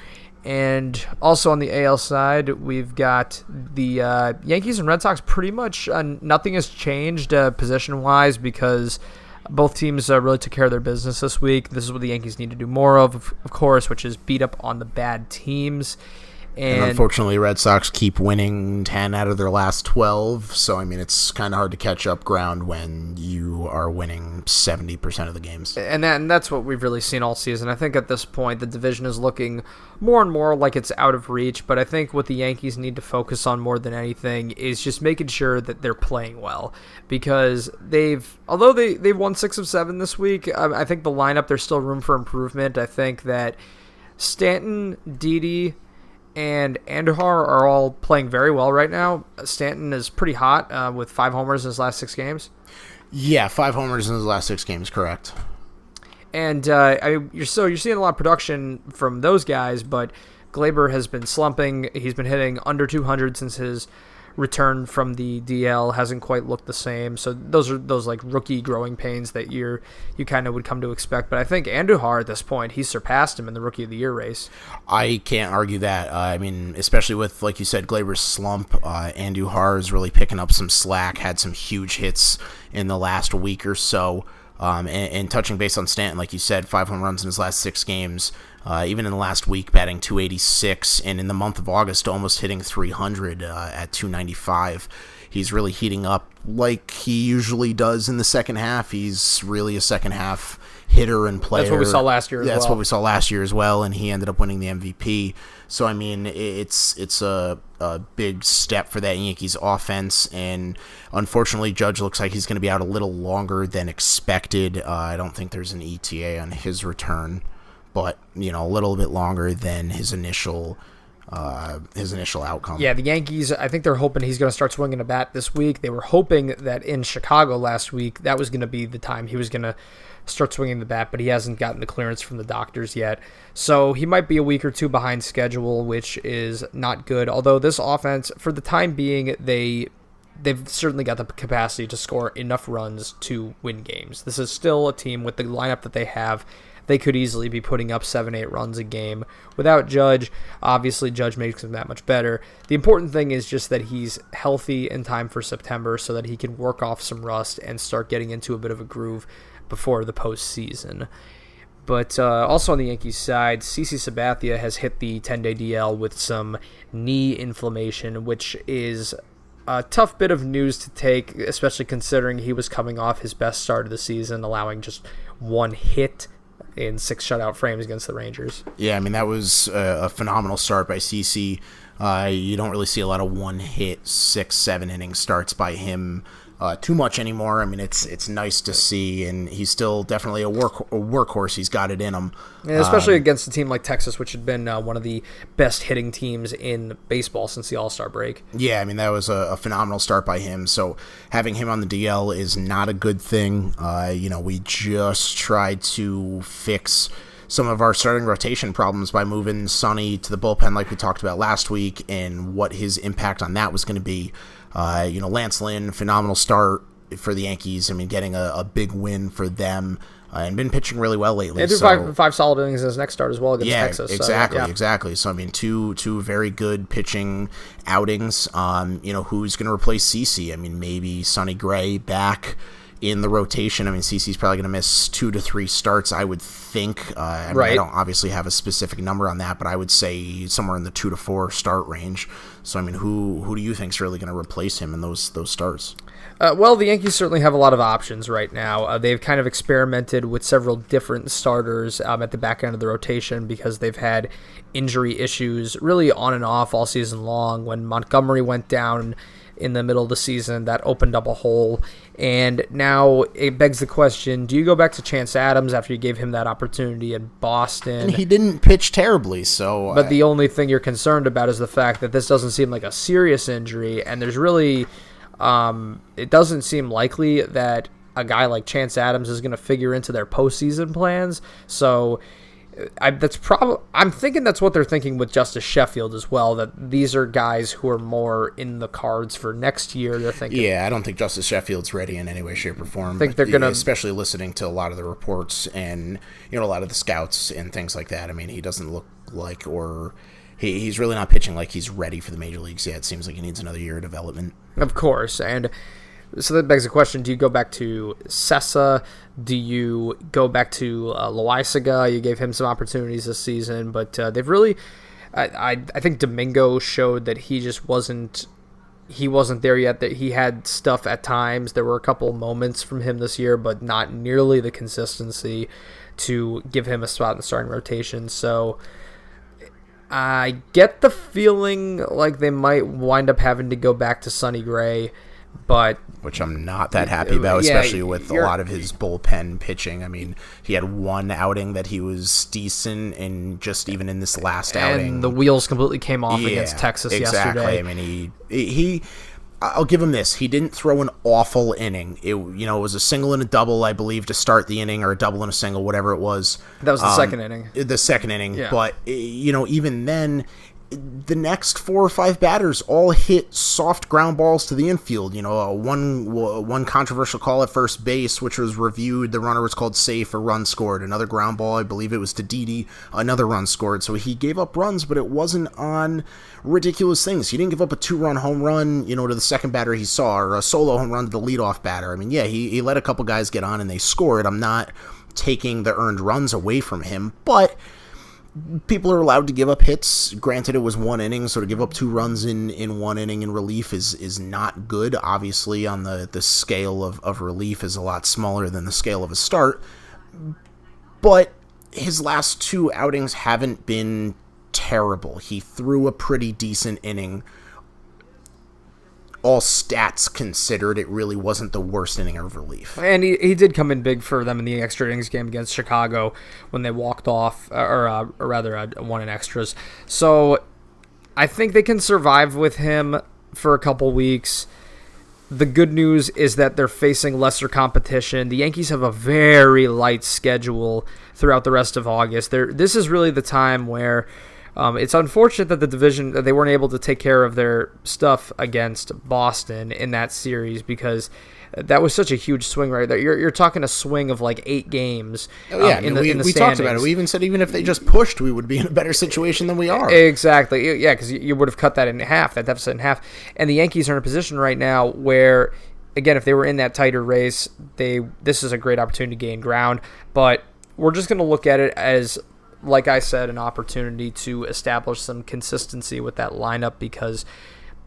And also on the AL side, we've got the Yankees and Red Sox. Pretty much nothing has changed position-wise because both teams really took care of their business this week. This is what the Yankees need to do more of course, which is beat up on the bad teams. And unfortunately, Red Sox keep winning 10 out of their last 12. So, I mean, it's kind of hard to catch up ground when you are winning 70% of the games. And that's what we've really seen all season. I think at this point, the division is looking more and more like it's out of reach. But I think what the Yankees need to focus on more than anything is just making sure that they're playing well. Because although they've won 6 of 7 this week, I think the lineup, there's still room for improvement. I think that Stanton, Didi, and Andujar are all playing very well right now. Stanton is pretty hot with 5 homers in his last 6 games. Yeah, 5 homers in his last 6 games, correct. And you're seeing a lot of production from those guys, but Glaber has been slumping. He's been hitting under 200 since his return from the DL. Hasn't quite looked the same. So those are those like rookie growing pains that you kind of would come to expect. But I think Andujar at this point, he's surpassed him in the Rookie of the Year race. I can't argue that. I mean, especially with, like you said, Glaber's slump, Andujar is really picking up some slack, had some huge hits in the last week or so. And touching base on Stanton, like you said, 5 home runs in his last 6 games. Even in the last week, batting .286, and in the month of August, almost hitting .300 at .295. he's really heating up like he usually does in the second half. He's really a second half hitter and player. That's what we saw last year as well. That's what we saw last year as well, and he ended up winning the MVP. So, I mean, it's a big step for that Yankees offense, and unfortunately, Judge looks like he's going to be out a little longer than expected. I don't think there's an ETA on his return, but, a little bit longer than his initial outcome. Yeah, the Yankees, I think they're hoping he's going to start swinging a bat this week. They were hoping that in Chicago last week, that was going to be the time he was going to start swinging the bat, but he hasn't gotten the clearance from the doctors yet. So he might be a week or two behind schedule, which is not good. Although this offense, for the time being, they've certainly got the capacity to score enough runs to win games. This is still a team with the lineup that they have. They could easily be putting up 7-8 runs a game. Without Judge, obviously Judge makes them that much better. The important thing is just that he's healthy in time for September so that he can work off some rust and start getting into a bit of a groove before the postseason. But also on the Yankees side, CC Sabathia has hit the 10-day DL with some knee inflammation, which is a tough bit of news to take, especially considering he was coming off his best start of the season, allowing just one hit in 6 shutout frames against the Rangers. Yeah, I mean, that was a phenomenal start by CC. You don't really see a lot of one-hit 6-7 inning starts by him too much anymore. I mean, it's nice to see, and he's still definitely a workhorse. He's got it in him. Yeah, especially against a team like Texas, which had been one of the best hitting teams in baseball since the All-Star break. Yeah, I mean, that was a phenomenal start by him. So having him on the DL is not a good thing. We just tried to fix some of our starting rotation problems by moving Sonny to the bullpen like we talked about last week, and what his impact on that was going to be. Lance Lynn, phenomenal start for the Yankees. I mean, getting a big win for them, and been pitching really well lately. They do five solid innings in his next start as well against Texas. Exactly. So, I mean, two very good pitching outings. Who's going to replace CeCe? I mean, maybe Sonny Gray back in the rotation. I mean, CeCe's probably going to miss 2 to 3 starts, I would think. I don't obviously have a specific number on that, but I would say somewhere in the 2 to 4 start range. So, I mean, who do you think is really going to replace him in those starts? The Yankees certainly have a lot of options right now. They've kind of experimented with several different starters at the back end of the rotation because they've had injury issues really on and off all season long. When Montgomery went down in the middle of the season, that opened up a hole, and now it begs the question, do you go back to Chance Adams after you gave him that opportunity in Boston? And he didn't pitch terribly, so... But the only thing you're concerned about is the fact that this doesn't seem like a serious injury, and there's really... it doesn't seem likely that a guy like Chance Adams is going to figure into their postseason plans, so... I'm thinking that's what they're thinking with Justice Sheffield as well, that these are guys who are more in the cards for next year. They're thinking. Yeah, I don't think Justice Sheffield's ready in any way, shape, or form. I think they're gonna, especially listening to a lot of the reports and a lot of the scouts and things like that. I mean, he doesn't look like, or he's really not pitching like he's ready for the major leagues yet. It seems like he needs another year of development. Of course, and so that begs the question, do you go back to Sessa? Do you go back to Loaisaga? You gave him some opportunities this season, but they've really... I think Domingo showed that he just wasn't there yet, that he had stuff at times. There were a couple moments from him this year, but not nearly the consistency to give him a spot in the starting rotation. So I get the feeling like they might wind up having to go back to Sonny Gray, but which I'm not that happy about, especially with a lot of his bullpen pitching. I mean, he had one outing that he was decent, and just even in this last outing, and the wheels completely came off against Texas yesterday. I mean, he I'll give him this. He didn't throw an awful inning. It was a single and a double, I believe, to start the inning, or a double and a single, whatever it was. That was the second inning. The second inning, yeah. But even then, the next 4 or 5 batters all hit soft ground balls to the infield. One controversial call at first base, which was reviewed. The runner was called safe, a run scored. Another ground ball, I believe it was to Didi, another run scored. So he gave up runs, but it wasn't on ridiculous things. He didn't give up a 2-run home run, to the second batter he saw, or a solo home run to the leadoff batter. I mean, yeah, he let a couple guys get on and they scored. I'm not taking the earned runs away from him, but people are allowed to give up hits. Granted, it was 1 inning, so to give up 2 runs in 1 inning in relief is not good. Obviously, on the scale of relief is a lot smaller than the scale of a start. But his last 2 outings haven't been terrible. He threw a pretty decent inning. All stats considered, it really wasn't the worst inning of relief. And he did come in big for them in the extra innings game against Chicago when they walked off, or rather won in extras. So I think they can survive with him for a couple weeks. The good news is that they're facing lesser competition. The Yankees have a very light schedule throughout the rest of August. This is really the time where it's unfortunate that the division, that they weren't able to take care of their stuff against Boston in that series, because that was such a huge swing right there. You're talking a swing of like 8 games. In the we talked about it. We even said even if they just pushed, we would be in a better situation than we are. Exactly. Yeah, because you would have cut that in half, that deficit in half. And the Yankees are in a position right now where, again, if they were in that tighter race, this is a great opportunity to gain ground. But we're just going to look at it as, like I said, an opportunity to establish some consistency with that lineup, because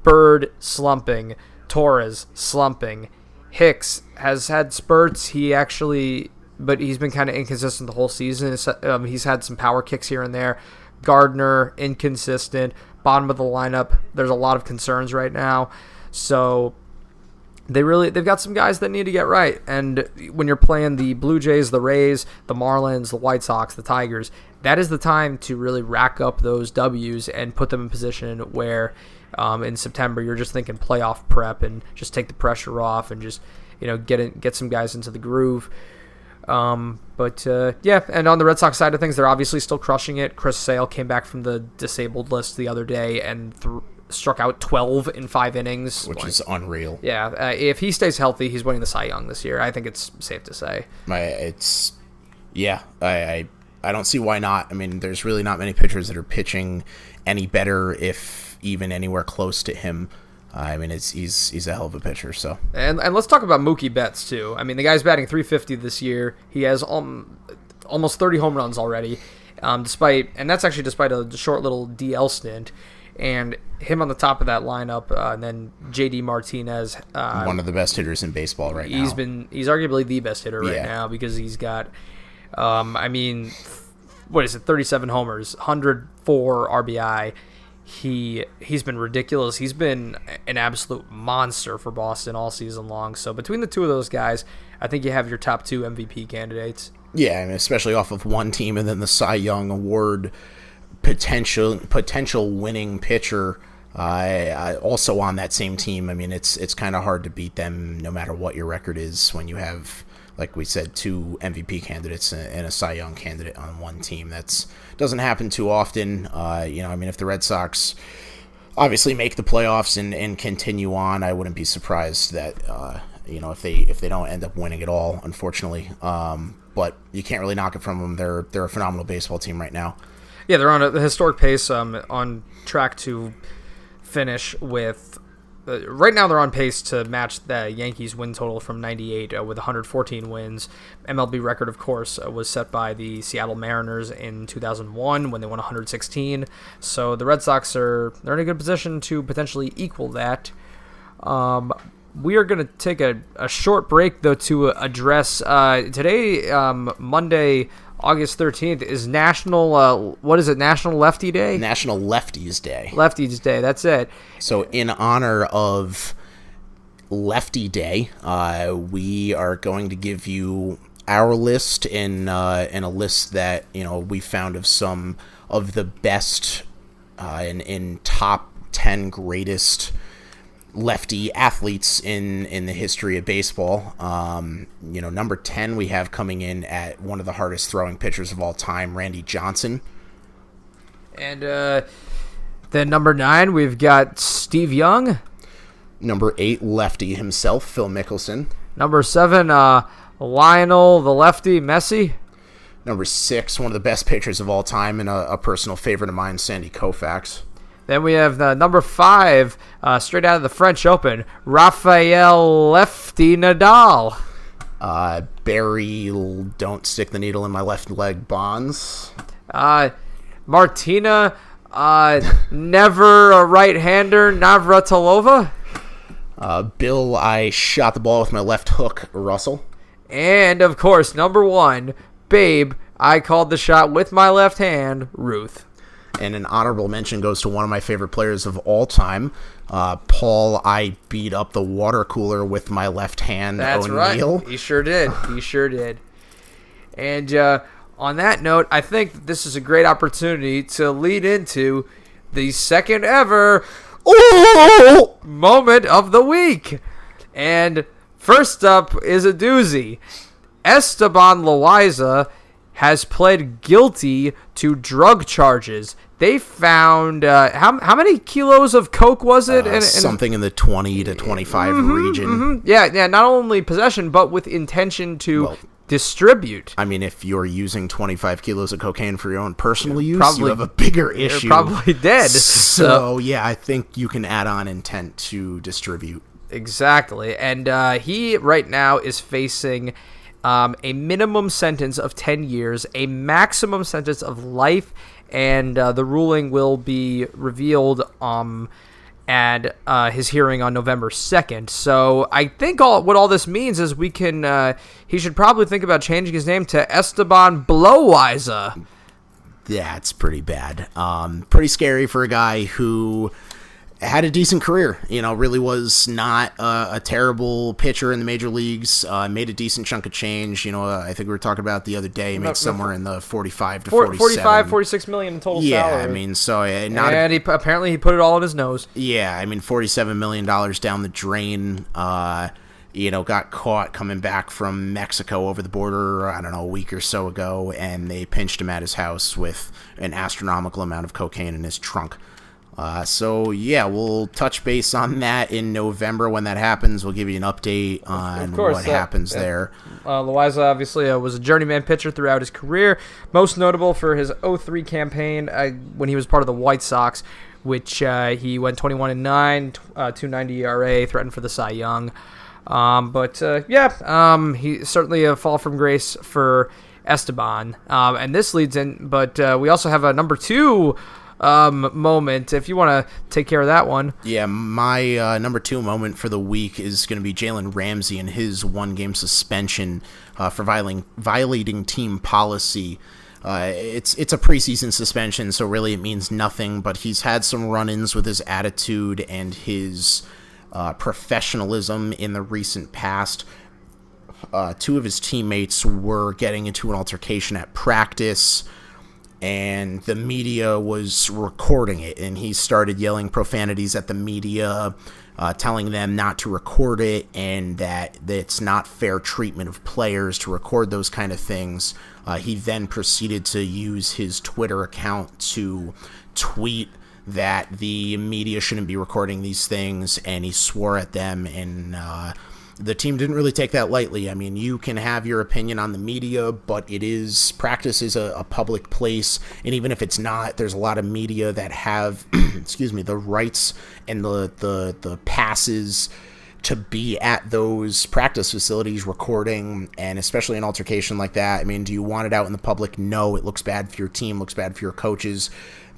Bird slumping, Torres slumping, Hicks has had spurts. But he's been kind of inconsistent the whole season. He's had some power kicks here and there. Gardner, inconsistent. Bottom of the lineup, there's a lot of concerns right now. So they've got some guys that need to get right. And when you're playing the Blue Jays, the Rays, the Marlins, the White Sox, the Tigers, that is the time to really rack up those W's and put them in position where in September you're just thinking playoff prep and just take the pressure off and just get some guys into the groove. And on the Red Sox side of things, they're obviously still crushing it. Chris Sale came back from the disabled list the other day and struck out 12 in 5 innings. Which is unreal. Yeah, if he stays healthy, he's winning the Cy Young this year. I think it's safe to say. I don't see why not. I mean, there's really not many pitchers that are pitching any better, if even anywhere close to him. I mean, he's a hell of a pitcher. So and let's talk about Mookie Betts too. I mean, the guy's batting .350 this year. He has almost 30 home runs already, despite a short little DL stint. And him on the top of that lineup, and then J.D. Martinez, one of the best hitters in baseball right now. He's arguably the best hitter right now, because he's got, 37 homers, 104 RBI. He's been ridiculous. He's been an absolute monster for Boston all season long. So between the two of those guys, I think you have your top 2 MVP candidates. Yeah, I mean, especially off of one team, and then the Cy Young Award potential winning pitcher also on that same team. I mean, it's kind of hard to beat them no matter what your record is when you have, like we said, 2 MVP candidates and a Cy Young candidate on one team. That doesn't happen too often. If the Red Sox obviously make the playoffs and continue on, I wouldn't be surprised that if they don't end up winning at all, unfortunately. But you can't really knock it from them. They're a phenomenal baseball team right now. Yeah, they're on a historic pace, on track to finish with... right now they're on pace to match the Yankees win total from 98 with 114 wins. MLB record, of course, was set by the Seattle Mariners in 2001 when they won 116. So the Red Sox they're in a good position to potentially equal that. We are going to take a short break, though, to address today, Monday, August 13th, is National, National Lefty Day? National Lefties Day. Lefties Day, that's it. So in honor of Lefty Day, we are going to give you our list in a list that, we found of some of the best in top 10 greatest lefty athletes in the history of baseball. Number 10 we have coming in at one of the hardest throwing pitchers of all time, Randy Johnson. And then number 9 we've got Steve Young. Number 8, lefty himself, Phil Mickelson. Number 7, Lionel the lefty Messi. Number 6, one of the best pitchers of all time and a personal favorite of mine, Sandy Koufax. Then we have the number 5, straight out of the French Open, Rafael Lefty Nadal. Barry, don't stick the needle in my left leg Bonds. Martina, never a right-hander, Navratilova. Bill, I shot the ball with my left hook, Russell. And, of course, number 1, Babe, I called the shot with my left hand, Ruth. And an honorable mention goes to one of my favorite players of all time, Paul. I beat up the water cooler with my left hand, That's O'Neal. right. He sure did. And on that note, I think this is a great opportunity to lead into the second ever moment of the week. And first up is a doozy. Esteban Loaiza has pled guilty to drug charges. They found how many kilos of coke was it? Something in the 20 to 25 region. Mm-hmm. Yeah. Not only possession, but with intention to distribute. I mean, if you're using 25 kilos of cocaine for your own personal use, you have a bigger issue. You're probably dead. So yeah, I think you can add on intent to distribute. Exactly. And he right now is facing a minimum sentence of 10 years, a maximum sentence of life, and the ruling will be revealed at his hearing on November 2nd. So I think what all this means is he should probably think about changing his name to Esteban Blowiza. Yeah, it's pretty bad. Pretty scary for a guy who had a decent career, really was not a terrible pitcher in the major leagues, made a decent chunk of change. I think we were talking about the other day, he made somewhere in the 45 to 47. 46 million in total salary. Yeah, I mean, so apparently he put it all in his nose. Yeah, I mean, $47 million down the drain, got caught coming back from Mexico over the border, I don't know, a week or so ago, and they pinched him at his house with an astronomical amount of cocaine in his trunk. So yeah, we'll touch base on that in November when that happens. We'll give you an update on what happens there. Loaiza obviously was a journeyman pitcher throughout his career, most notable for his 2003 campaign when he was part of the White Sox, which he went 21-9, 2.90 ERA, threatened for the Cy Young. He certainly a fall from grace for Esteban. And this leads in, but we also have a number 2 moment, if you want to take care of that one. Yeah, my number 2 moment for the week is going to be Jalen Ramsey and his 1-game suspension for violating team policy. It's a preseason suspension, so really it means nothing, but he's had some run-ins with his attitude and his professionalism in the recent past. 2 of his teammates were getting into an altercation at practice, and the media was recording it, and he started yelling profanities at the media, telling them not to record it, and that it's not fair treatment of players to record those kind of things. He then proceeded to use his Twitter account to tweet that the media shouldn't be recording these things, and he swore at them, and the team didn't really take that lightly. I mean, you can have your opinion on the media, but practice is a public place, and even if it's not, there's a lot of media that have, the rights and the passes to be at those practice facilities recording, and especially an altercation like that. I mean, do you want it out in the public? No, it looks bad for your team, looks bad for your coaches,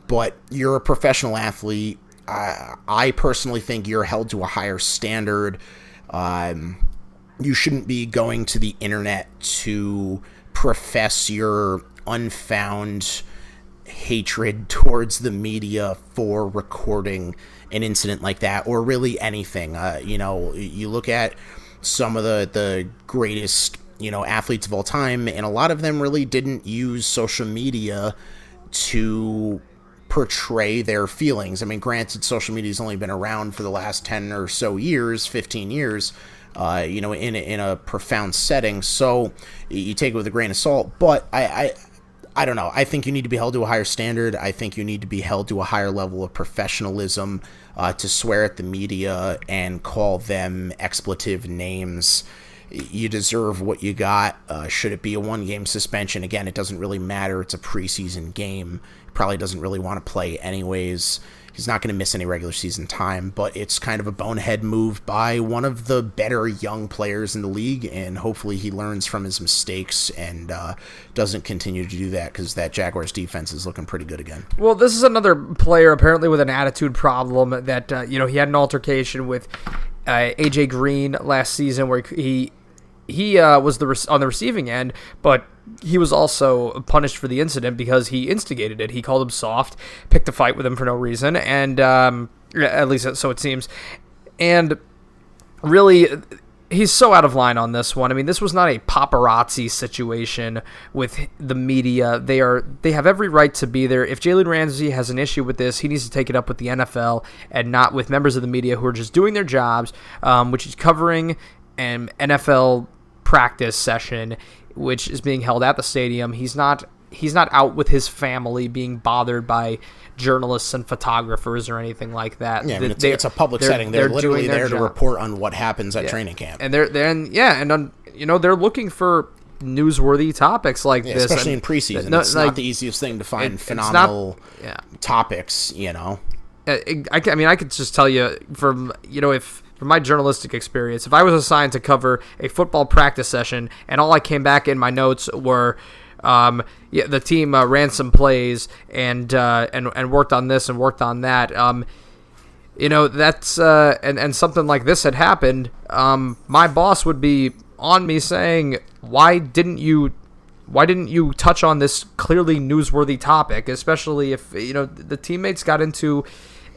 but you're a professional athlete. I personally think you're held to a higher standard. You shouldn't be going to the internet to profess your unfound hatred towards the media for recording an incident like that, or really anything. You look at some of the greatest, athletes of all time, and a lot of them really didn't use social media to portray their feelings. I mean, granted, social media has only been around for the last 10 or so years, 15 years, in a profound setting, so you take it with a grain of salt, but I don't know. I think you need to be held to a higher standard. I think you need to be held to a higher level of professionalism, to swear at the media and call them expletive names. You deserve what you got. Should it be a 1-game suspension? Again, it doesn't really matter. It's a preseason game. Probably doesn't really want to play anyways. He's not going to miss any regular season time, but it's kind of a bonehead move by one of the better young players in the league, and hopefully he learns from his mistakes and doesn't continue to do that, because that Jaguars defense is looking pretty good again. Well, this is another player apparently with an attitude problem that, he had an altercation with AJ Green last season where he was on the receiving end, but he was also punished for the incident because he instigated it. He called him soft, picked a fight with him for no reason, and at least so it seems. And really, he's so out of line on this one. I mean, this was not a paparazzi situation with the media. They have every right to be there. If Jalen Ramsey has an issue with this, he needs to take it up with the NFL and not with members of the media who are just doing their jobs, which is covering an NFL practice session, which is being held at the stadium. He's not out with his family being bothered by journalists and photographers or anything like that. Yeah, I mean, it's a public setting. They're literally there to report on what happens at training camp. And they're looking for newsworthy topics like this, especially in preseason. It's not the easiest thing to find phenomenal topics. I could just tell you from my journalistic experience, if I was assigned to cover a football practice session and all I came back in my notes were, the team ran some plays and worked on this and worked on that, that's and something like this had happened, my boss would be on me saying, why didn't you touch on this clearly newsworthy topic, especially if the teammates got into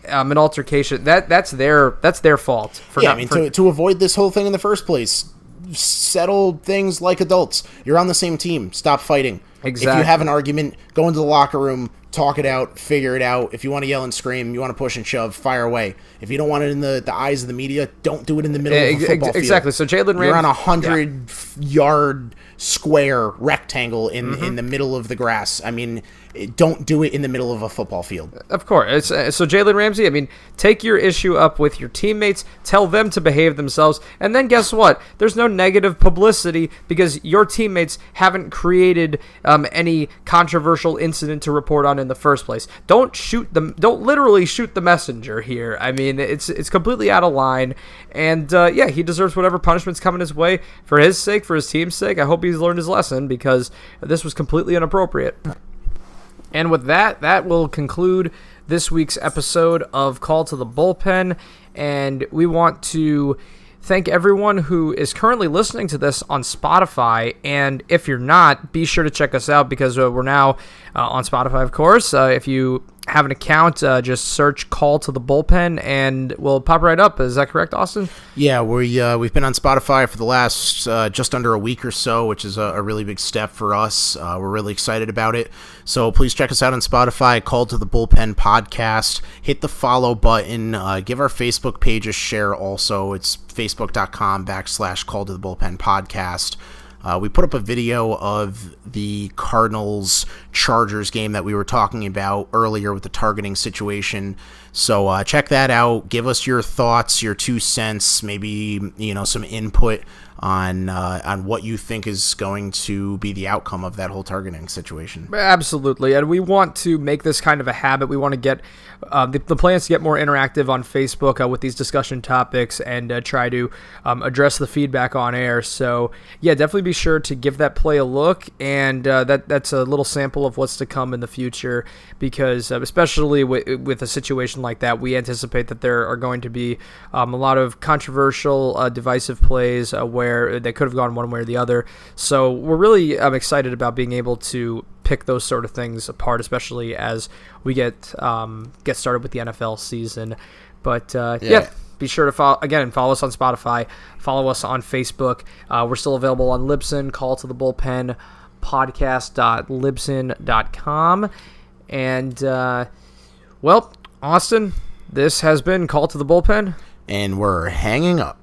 an altercation. That's their fault. To avoid this whole thing in the first place, settle things like adults. You're on the same team. Stop fighting. Exactly. If you have an argument, go into the locker room, talk it out, figure it out. If you want to yell and scream, you want to push and shove, fire away. If you don't want it in the eyes of the media, don't do it in the middle of a football field. Exactly. So Jalen Ramsey, you're on 100-yard square rectangle in the middle of the grass. I mean, don't do it in the middle of a football field. Of course. So Jalen Ramsey, take your issue up with your teammates, tell them to behave themselves, and then guess what? There's no negative publicity because your teammates haven't created any controversial incident to report on in the first place. Don't literally shoot the messenger here. It's completely out of line, and he deserves whatever punishment's coming his way for his sake, for his team's sake. I hope he's learned his lesson because this was completely inappropriate. And with that will conclude this week's episode of Call to the Bullpen. And we want to thank everyone who is currently listening to this on Spotify. And if you're not, be sure to check us out because we're now on Spotify, of course. If you have an account, just search Call to the Bullpen and we'll pop right up. Is that correct, Austin? Yeah, we've been on Spotify for the last just under a week or so, which is a really big step for us. We're really excited about it. So please check us out on Spotify, Call to the Bullpen Podcast. Hit the follow button. Give our Facebook page a share also. It's facebook.com/Call to the Bullpen Podcast. We put up a video of the Cardinals-Chargers game that we were talking about earlier with the targeting situation. So check that out. Give us your thoughts, your 2 cents, maybe some input on what you think is going to be the outcome of that whole targeting situation. Absolutely, and we want to make this kind of a habit. We want to get the plans to get more interactive on Facebook with these discussion topics and try to address the feedback on air. So yeah, definitely be sure to give that play a look, and that's a little sample of what's to come in the future, because especially with a situation like that, we anticipate that there are going to be a lot of controversial, divisive plays where they could have gone one way or the other. So we're really excited about being able to pick those sort of things apart, especially as we get started with the NFL season. But be sure to follow us on Spotify, follow us on Facebook. We're still available on Libsyn, Call to the Bullpen, podcast.libsyn.com. And, Austin, this has been Call to the Bullpen. And we're hanging up.